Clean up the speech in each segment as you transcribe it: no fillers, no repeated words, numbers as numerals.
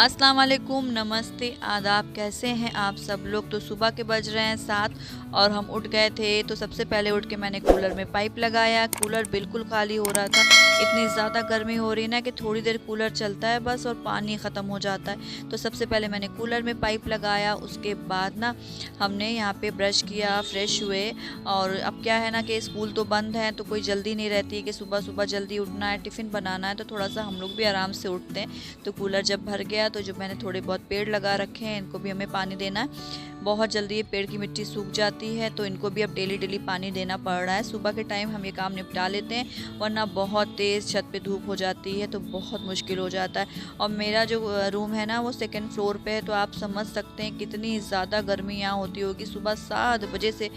अस्सलाम वालेकुम, नमस्ते, आदाब। कैसे हैं आप सब लोग। तो सुबह के बज रहे हैं 7 और हम उठ गए थे। तो सबसे पहले उठ के मैंने कूलर में पाइप लगाया। कूलर बिल्कुल खाली हो रहा था। इतनी ज़्यादा गर्मी हो रही ना कि थोड़ी देर कूलर चलता है बस और पानी ख़त्म हो जाता है। तो सबसे पहले मैंने कूलर में पाइप लगाया। उसके बाद ना हमने यहाँ पे ब्रश किया, फ्रेश हुए। और अब क्या है ना कि स्कूल तो बंद है, तो कोई जल्दी नहीं रहती कि सुबह सुबह जल्दी उठना है, टिफ़िन बनाना है, तो थोड़ा सा हम लोग भी आराम से उठते हैं। तो कूलर जब भर गया तो जो मैंने थोड़े बहुत पेड़ लगा रखे हैं, इनको भी हमें पानी देना है। बहुत जल्दी ये पेड़ की मिट्टी सूख जाती है, तो इनको भी अब डेली डेली पानी देना पड़ रहा है। सुबह के टाइम हम ये काम निपटा लेते हैं, वरना बहुत तेज़ छत पे धूप हो जाती है तो बहुत मुश्किल हो जाता है। और मेरा जो रूम है ना वो सेकंड फ्लोर पे है, तो आप समझ सकते हैं कितनी ज़्यादा गर्मी यहाँ होती होगी। सुबह 7 बजे से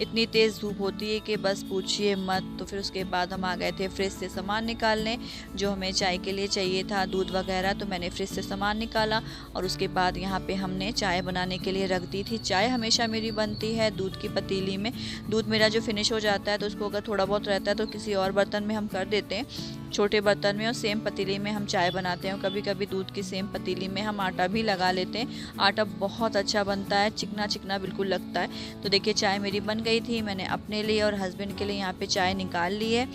इतनी तेज़ धूप होती है कि बस पूछिए मत। तो फिर उसके बाद हम आ गए थे फ्रिज से सामान निकालने, जो हमें चाय के लिए चाहिए था, दूध वगैरह। तो मैंने फ्रिज से सामान निकाला और उसके बाद यहाँ पे हमने चाय बनाने के लिए रख दी थी। चाय हमेशा मेरी बनती है दूध की पतीली में। दूध मेरा जो फिनिश हो जाता है तो उसको अगर थोड़ा बहुत रहता है तो किसी और बर्तन में हम कर देते हैं, छोटे बर्तन में, और सेम पतीली में हम चाय बनाते हैं। और कभी कभी दूध की सेम पतीली में हम आटा भी लगा लेते हैं। आटा बहुत अच्छा बनता है, चिकना चिकना बिल्कुल लगता है। तो देखिए चाय मेरी बन गई थी। मैंने अपने लिए और हस्बैंड के लिए यहाँ पे चाय निकाल ली है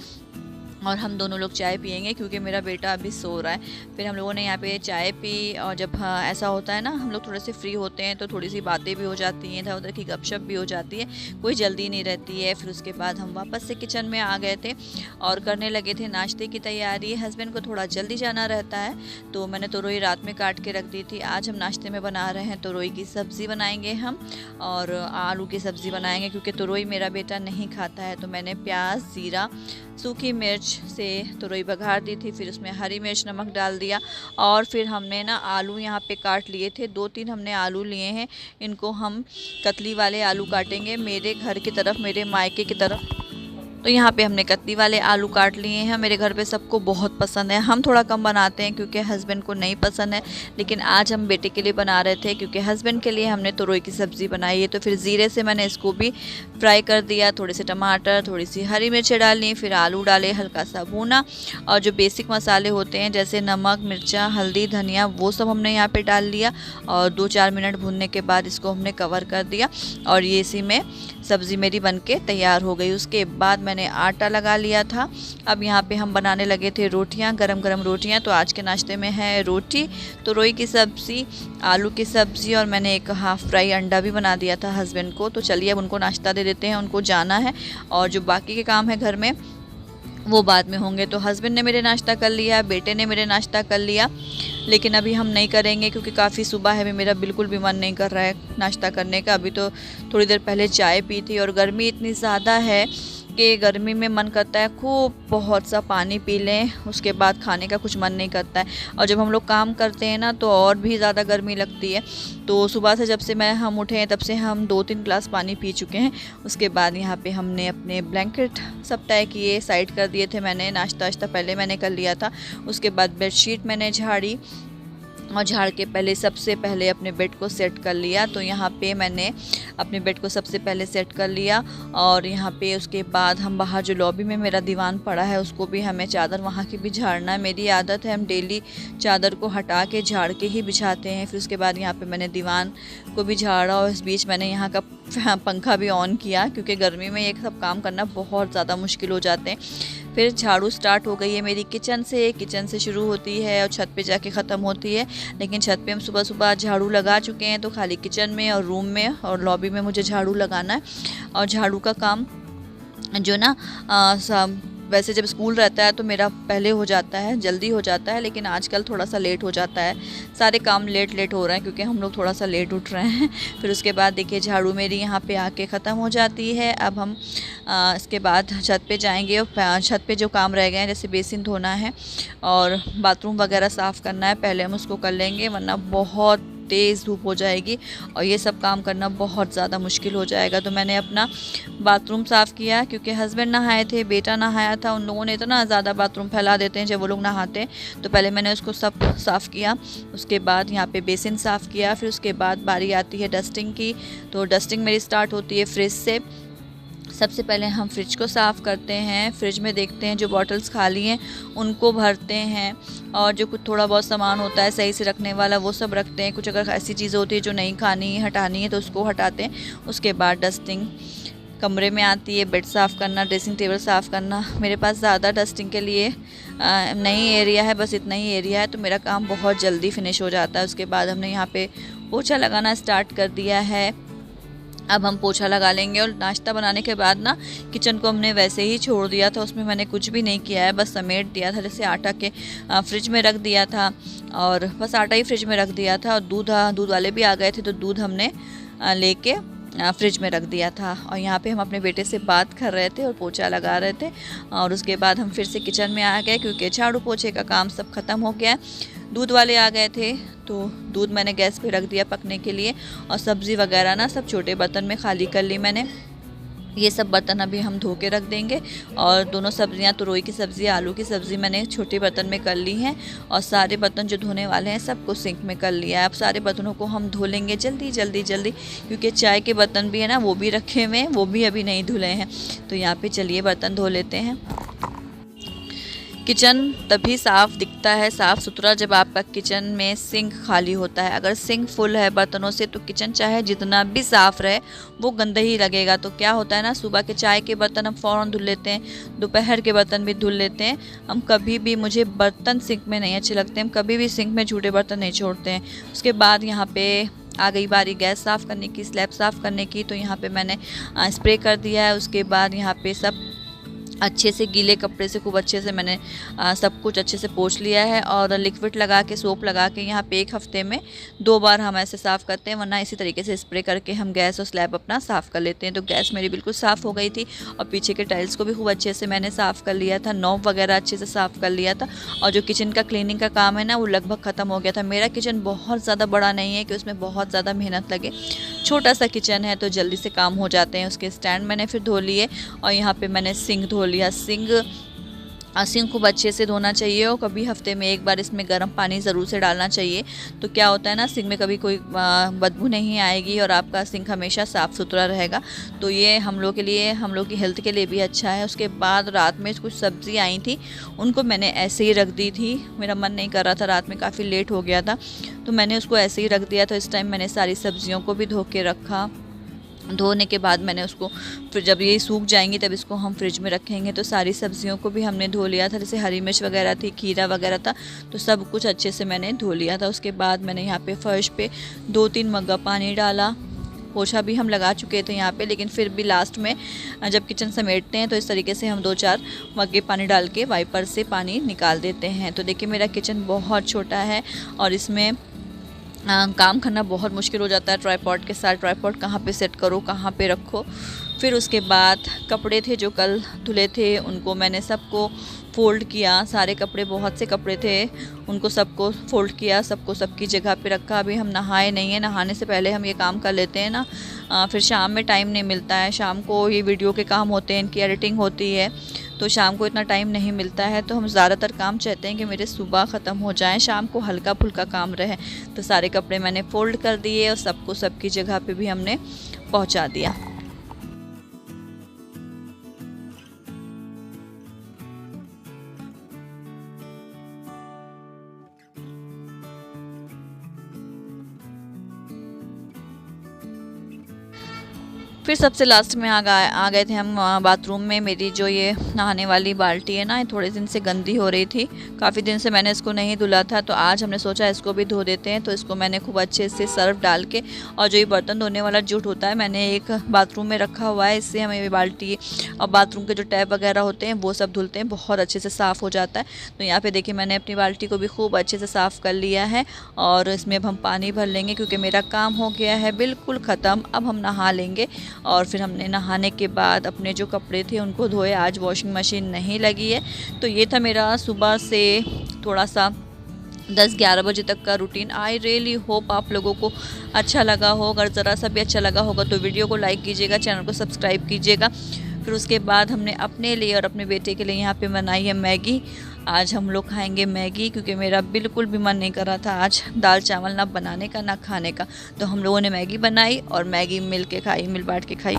और हम दोनों लोग चाय पियेंगे क्योंकि मेरा बेटा अभी सो रहा है। फिर हम लोगों ने यहाँ पे चाय पी। और जब ऐसा होता है ना, हम लोग थोड़े से फ्री होते हैं तो थोड़ी सी बातें भी हो जाती हैं, इधर उधर की गपशप भी हो जाती है, कोई जल्दी नहीं रहती है। फिर उसके बाद हम वापस से किचन में आ गए थे और करने लगे थे नाश्ते की तैयारी। हस्बैंड को थोड़ा जल्दी जाना रहता है, तो मैंने तोरई रात में काट के रख दी थी। आज हम नाश्ते में बना रहे हैं तोरई की सब्ज़ी बनाएंगे हम, और आलू की सब्ज़ी बनाएंगे क्योंकि तोरई मेरा बेटा नहीं खाता है। तो मैंने प्याज, ज़ीरा, सूखी मिर्च से तोरई बघार दी थी। फिर उसमें हरी मिर्च, नमक डाल दिया। और फिर हमने ना आलू यहाँ पे काट लिए थे, 2-3 हमने आलू लिए हैं। इनको हम कतली वाले आलू काटेंगे, मेरे घर की तरफ, मेरे मायके की तरफ। तो यहाँ पे हमने कतली वाले आलू काट लिए हैं। मेरे घर पे सबको बहुत पसंद है। हम थोड़ा कम बनाते हैं क्योंकि हस्बैंड को नहीं पसंद है, लेकिन आज हम बेटे के लिए बना रहे थे क्योंकि हस्बैंड के लिए हमने तोरई की सब्ज़ी बनाई है। तो फिर ज़ीरे से मैंने इसको भी फ्राई कर दिया। थोड़े से टमाटर, थोड़ी सी हरी मिर्चें डाली, फिर आलू डाले, हल्का सा भूना। और जो बेसिक मसाले होते हैं जैसे नमक, मिर्चा, हल्दी, धनिया, वो सब हमने यहाँ पर डाल लिया। और 2-4 मिनट भूनने के बाद इसको हमने कवर कर दिया और ये इसी में सब्ज़ी मेरी बनके तैयार हो गई। उसके बाद मैंने आटा लगा लिया था। अब यहाँ पे हम बनाने लगे थे रोटियाँ, गरम गरम रोटियाँ। तो आज के नाश्ते में है रोटी, तोरई की सब्ज़ी, आलू की सब्ज़ी, और मैंने एक हाफ़ फ्राई अंडा भी बना दिया था हस्बैंड को। तो चलिए अब उनको नाश्ता दे देते हैं, उनको जाना है और जो बाकी के काम है घर में वो बाद में होंगे। तो हस्बैंड ने मेरे नाश्ता कर लिया, बेटे ने मेरे नाश्ता कर लिया, लेकिन अभी हम नहीं करेंगे क्योंकि काफ़ी सुबह है। अभी मेरा बिल्कुल भी मन नहीं कर रहा है नाश्ता करने का। अभी तो थोड़ी देर पहले चाय पी थी और गर्मी इतनी ज़्यादा है कि गर्मी में मन करता है खूब बहुत सा पानी पी लें, उसके बाद खाने का कुछ मन नहीं करता है। और जब हम लोग काम करते हैं ना तो और भी ज़्यादा गर्मी लगती है। तो सुबह से जब से हम उठे हैं तब से हम 2-3 ग्लास पानी पी चुके हैं। उसके बाद यहाँ पे हमने अपने ब्लैंकेट सब तय किए, साइड कर दिए थे। मैंने नाश्ता पहले मैंने कर लिया था। उसके बाद बेडशीट मैंने झाड़ी और झाड़ के सबसे पहले अपने बेड को सेट कर लिया। तो यहाँ पे मैंने अपने बेड को सबसे पहले सेट कर लिया। और यहाँ पे उसके बाद हम बाहर जो लॉबी में मेरा दीवान पड़ा है उसको भी हमें चादर वहाँ की भी झाड़ना है। मेरी आदत है, हम डेली चादर को हटा के झाड़ के ही बिछाते हैं। फिर उसके बाद यहाँ पे मैंने दीवान को भी झाड़ा और इस बीच मैंने यहाँ का पंखा भी ऑन किया क्योंकि गर्मी में ये सब काम करना बहुत ज़्यादा मुश्किल हो जाते हैं। फिर झाड़ू स्टार्ट हो गई है मेरी किचन से शुरू होती है और छत पे जाके ख़त्म होती है। लेकिन छत पे हम सुबह सुबह झाड़ू लगा चुके हैं, तो खाली किचन में और रूम में और लॉबी में मुझे झाड़ू लगाना है। और झाड़ू का काम जो ना वैसे जब स्कूल रहता है तो मेरा पहले हो जाता है, जल्दी हो जाता है, लेकिन आजकल थोड़ा सा लेट हो जाता है। सारे काम लेट हो रहे हैं क्योंकि हम लोग थोड़ा सा लेट उठ रहे हैं। फिर उसके बाद देखिए झाड़ू मेरी यहाँ पे आके ख़त्म हो जाती है। अब हम इसके बाद छत पे जाएंगे और छत पे जो काम रह गए हैं जैसे बेसिन धोना है और बाथरूम वगैरह साफ़ करना है, पहले हम उसको कर लेंगे, वरना बहुत तेज़ धूप हो जाएगी और ये सब काम करना बहुत ज़्यादा मुश्किल हो जाएगा। तो मैंने अपना बाथरूम साफ़ किया क्योंकि हस्बैंड नहाए थे, बेटा नहाया था। उन लोगों ने इतना ज़्यादा बाथरूम फैला देते हैं जब वो लोग नहाते हैं। तो पहले मैंने उसको सब साफ़ किया। उसके बाद यहाँ पे बेसिन साफ़ किया। फिर उसके बाद बारी आती है डस्टिंग की। तो डस्टिंग मेरी स्टार्ट होती है फ्रिज से। सबसे पहले हम फ्रिज को साफ़ करते हैं। फ्रिज में देखते हैं जो बॉटल्स खाली हैं उनको भरते हैं, और जो कुछ थोड़ा बहुत सामान होता है सही से रखने वाला वो सब रखते हैं। कुछ अगर ऐसी चीज़ें होती है जो नहीं खानी हटानी है तो उसको हटाते हैं। उसके बाद डस्टिंग कमरे में आती है, बेड साफ़ करना, ड्रेसिंग टेबल साफ़ करना। मेरे पास ज़्यादा डस्टिंग के लिए नहीं एरिया है, बस इतना ही एरिया है, तो मेरा काम बहुत जल्दी फिनिश हो जाता है। उसके बाद हमने यहाँ पे पोछा लगाना स्टार्ट कर दिया है। अब हम पोछा लगा लेंगे। और नाश्ता बनाने के बाद ना किचन को हमने वैसे ही छोड़ दिया था, उसमें मैंने कुछ भी नहीं किया है, बस समेट दिया था। जैसे आटा के फ्रिज में रख दिया था, और बस आटा ही फ्रिज में रख दिया था। और दूध वाले भी आ गए थे तो दूध हमने लेके फ्रिज में रख दिया था। और यहाँ पे हम अपने बेटे से बात कर रहे थे और पोछा लगा रहे थे। और उसके बाद हम फिर से किचन में आ गए क्योंकि झाड़ू पोछे का काम सब ख़त्म हो गया। दूध वाले आ गए थे तो दूध मैंने गैस पे रख दिया पकने के लिए। और सब्ज़ी वगैरह ना सब छोटे बर्तन में खाली कर ली मैंने। ये सब बर्तन अभी हम धो के रख देंगे। और दोनों सब्ज़ियाँ, तुरई की सब्ज़ी, आलू की सब्ज़ी मैंने छोटे बर्तन में कर ली हैं। और सारे बर्तन जो धोने वाले हैं सबको सिंक में कर लिया है। अब सारे बर्तनों को हम धो लेंगे जल्दी जल्दी जल्दी, क्योंकि चाय के बर्तन भी है ना वो भी रखे हुए हैं, वो भी अभी नहीं धुले हैं। तो यहाँ पे चलिए बर्तन धो लेते हैं। किचन तभी साफ़ दिखता है, साफ़ सुथरा, जब आपका किचन में सिंक खाली होता है। अगर सिंक फुल है बर्तनों से तो किचन चाहे जितना भी साफ़ रहे वो गंदा ही लगेगा। तो क्या होता है ना, सुबह के चाय के बर्तन हम फ़ौरन धुल लेते हैं, दोपहर के बर्तन भी धुल लेते हैं। हम कभी भी, मुझे बर्तन सिंक में नहीं अच्छे लगते, हम कभी भी सिंक में झूठे बर्तन नहीं छोड़ते हैं। उसके बाद यहाँ पर आ गई बारी गैस साफ़ करने की, स्लैब साफ़ करने की। तो यहाँ पे मैंने स्प्रे कर दिया है। उसके बाद यहाँ पे सब अच्छे से गीले कपड़े से खूब अच्छे से मैंने सब कुछ अच्छे से पोंछ लिया है। और लिक्विड लगा के, सोप लगा के यहाँ पे 1 हफ्ते में 2 बार हम ऐसे साफ़ करते हैं, वरना इसी तरीके से स्प्रे करके हम गैस और स्लैब अपना साफ़ कर लेते हैं। तो गैस मेरी बिल्कुल साफ़ हो गई थी। और पीछे के टाइल्स को भी खूब अच्छे से मैंने साफ़ कर लिया था, नॉब वगैरह अच्छे से साफ़ कर लिया था। और जो किचन का क्लीनिंग का काम है ना वो लगभग ख़त्म हो गया था। मेरा किचन बहुत ज़्यादा बड़ा नहीं है कि उसमें बहुत ज़्यादा मेहनत लगे, छोटा सा किचन है तो जल्दी से काम हो जाते हैं। उसके स्टैंड मैंने फिर धो लिए। और यहाँ पे मैंने सिंक धो लिया। सिंक खूब अच्छे से धोना चाहिए, और कभी हफ्ते में 1 बार इसमें गर्म पानी ज़रूर से डालना चाहिए। तो क्या होता है ना, सिंक में कभी कोई बदबू नहीं आएगी और आपका सिंक हमेशा साफ़ सुथरा रहेगा। तो ये हम लोग के लिए, हम लोग की हेल्थ के लिए भी अच्छा है। उसके बाद रात में कुछ सब्ज़ी आई थी, उनको मैंने ऐसे ही रख दी थी। मेरा मन नहीं कर रहा था, रात में काफ़ी लेट हो गया था तो मैंने उसको ऐसे ही रख दिया। तो इस टाइम मैंने सारी सब्ज़ियों को भी धो के रखा। धोने के बाद मैंने उसको फिर जब ये सूख जाएंगी तब इसको हम फ्रिज में रखेंगे। तो सारी सब्जियों को भी हमने धो लिया था, जैसे हरी मिर्च वगैरह थी, खीरा वगैरह था, तो सब कुछ अच्छे से मैंने धो लिया था। उसके बाद मैंने यहाँ पे फर्श पे 2-3 मग्गा पानी डाला। पोछा भी हम लगा चुके थे यहाँ पे, लेकिन फिर भी लास्ट में जब किचन समेटते हैं तो इस तरीके से हम 2-4 मग्गे पानी डाल के वाइपर से पानी निकाल देते हैं। तो देखिए मेरा किचन बहुत छोटा है और इसमें काम करना बहुत मुश्किल हो जाता है ट्राइपॉड के साथ। ट्राइपॉड कहाँ पे सेट करो, कहाँ पे रखो। फिर उसके बाद कपड़े थे जो कल धुले थे उनको मैंने सबको फ़ोल्ड किया। सारे कपड़े, बहुत से कपड़े थे, उनको सबको फ़ोल्ड किया, सबको सबकी जगह पे रखा। अभी हम नहाए नहीं हैं, नहाने से पहले हम ये काम कर लेते हैं ना, फिर शाम में टाइम नहीं मिलता है। शाम को ये वीडियो के काम होते हैं, इनकी एडिटिंग होती है, तो शाम को इतना टाइम नहीं मिलता है। तो हम ज़्यादातर काम चाहते हैं कि मेरे सुबह ख़त्म हो जाएं, शाम को हल्का फुल्का काम रहे। तो सारे कपड़े मैंने फ़ोल्ड कर दिए और सबको सबकी जगह पे भी हमने पहुंचा दिया। फिर सबसे लास्ट में आ गए थे हम बाथरूम में। मेरी जो ये नहाने वाली बाल्टी है ना, ये थोड़े दिन से गंदी हो रही थी, काफ़ी दिन से मैंने इसको नहीं धुला था। तो आज हमने सोचा इसको भी धो देते हैं। तो इसको मैंने खूब अच्छे से सर्फ डाल के, और जो ये बर्तन धोने वाला जूट होता है मैंने एक बाथरूम में रखा हुआ है, इससे हमें ये बाल्टी और बाथरूम के जो टैप वगैरह होते हैं वो सब धुलते हैं, बहुत अच्छे से साफ़ हो जाता है। तो यहाँ पर देखिए मैंने अपनी बाल्टी को भी खूब अच्छे से साफ़ कर लिया है। और इसमें अब हम पानी भर लेंगे क्योंकि मेरा काम हो गया है बिल्कुल ख़त्म। अब हम नहा लेंगे। और फिर हमने नहाने के बाद अपने जो कपड़े थे उनको धोए। आज वॉशिंग मशीन नहीं लगी है। तो ये था मेरा सुबह से थोड़ा सा 10-11 बजे तक का रूटीन। आई रियली होप आप लोगों को अच्छा लगा हो। अगर ज़रा सा भी अच्छा लगा होगा तो वीडियो को लाइक कीजिएगा, चैनल को सब्सक्राइब कीजिएगा। फिर उसके बाद हमने अपने लिए और अपने बेटे के लिए यहाँ पे बनाई है मैगी। आज हम लोग खाएंगे मैगी क्योंकि मेरा बिल्कुल भी मन नहीं कर रहा था आज दाल चावल ना बनाने का ना खाने का। तो हम लोगों ने मैगी बनाई और मैगी मिल बांट के खाई।